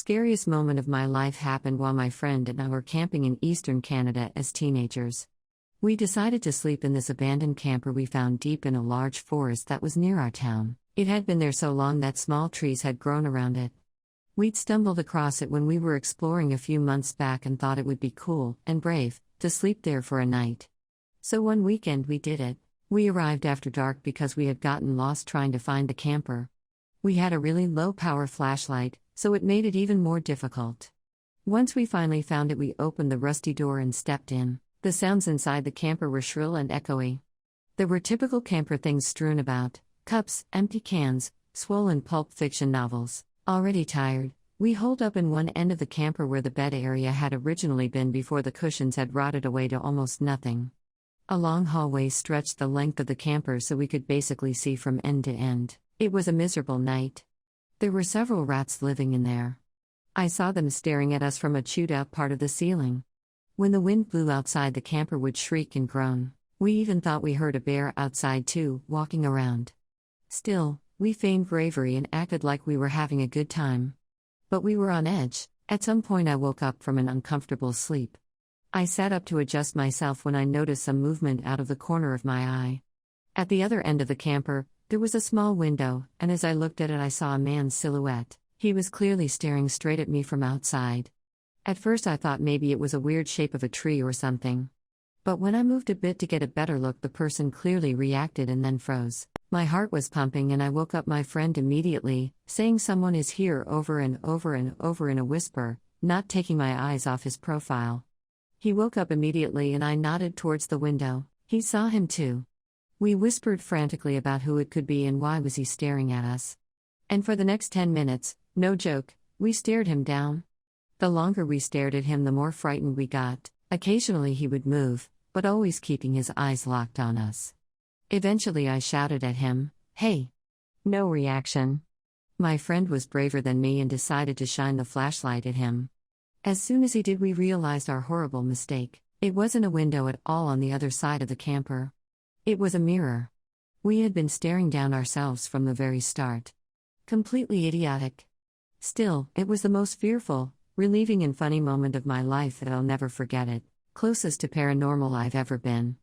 scariest moment of my life happened while my friend and I were camping in eastern Canada as teenagers. We decided to sleep in this abandoned camper we found deep in a large forest that was near our town. It had been there so long that small trees had grown around it. We'd stumbled across it when we were exploring a few months back and thought it would be cool and brave to sleep there for a night. So one weekend we did it. We arrived after dark because we had gotten lost trying to find the camper. We had a really low-power flashlight, so it made it even more difficult. Once we finally found it, we opened the rusty door and stepped in. The sounds inside the camper were shrill and echoey. There were typical camper things strewn about: cups, empty cans, swollen Pulp Fiction novels. Already tired, we holed up in one end of the camper where the bed area had originally been before the cushions had rotted away to almost nothing. A long hallway stretched the length of the camper so we could basically see from end to end. It was a miserable night. There were several rats living in there. I saw them staring at us from a chewed-out part of the ceiling. When the wind blew outside, the camper would shriek and groan. We even thought we heard a bear outside too, walking around. Still, we feigned bravery and acted like we were having a good time. But we were on edge. At some point I woke up from an uncomfortable sleep. I sat up to adjust myself when I noticed some movement out of the corner of my eye. At the other end of the camper, there was a small window, and as I looked at it I saw a man's silhouette. He was clearly staring straight at me from outside. At first I thought maybe it was a weird shape of a tree or something. But when I moved a bit to get a better look, the person clearly reacted and then froze. My heart was pumping and I woke up my friend immediately, saying someone is here over and over and over in a whisper, not taking my eyes off his profile. He woke up immediately and I nodded towards the window. He saw him too. We whispered frantically about who it could be and why was he staring at us. And for the next 10 minutes, no joke, we stared him down. The longer we stared at him, the more frightened we got. Occasionally he would move, but always keeping his eyes locked on us. Eventually I shouted at him, "Hey!" No reaction. My friend was braver than me and decided to shine the flashlight at him. As soon as he did, we realized our horrible mistake. It wasn't a window at all on the other side of the camper. It was a mirror. We had been staring down ourselves from the very start. Completely idiotic. Still, it was the most fearful, relieving and funny moment of my life that I'll never forget it. Closest to paranormal I've ever been.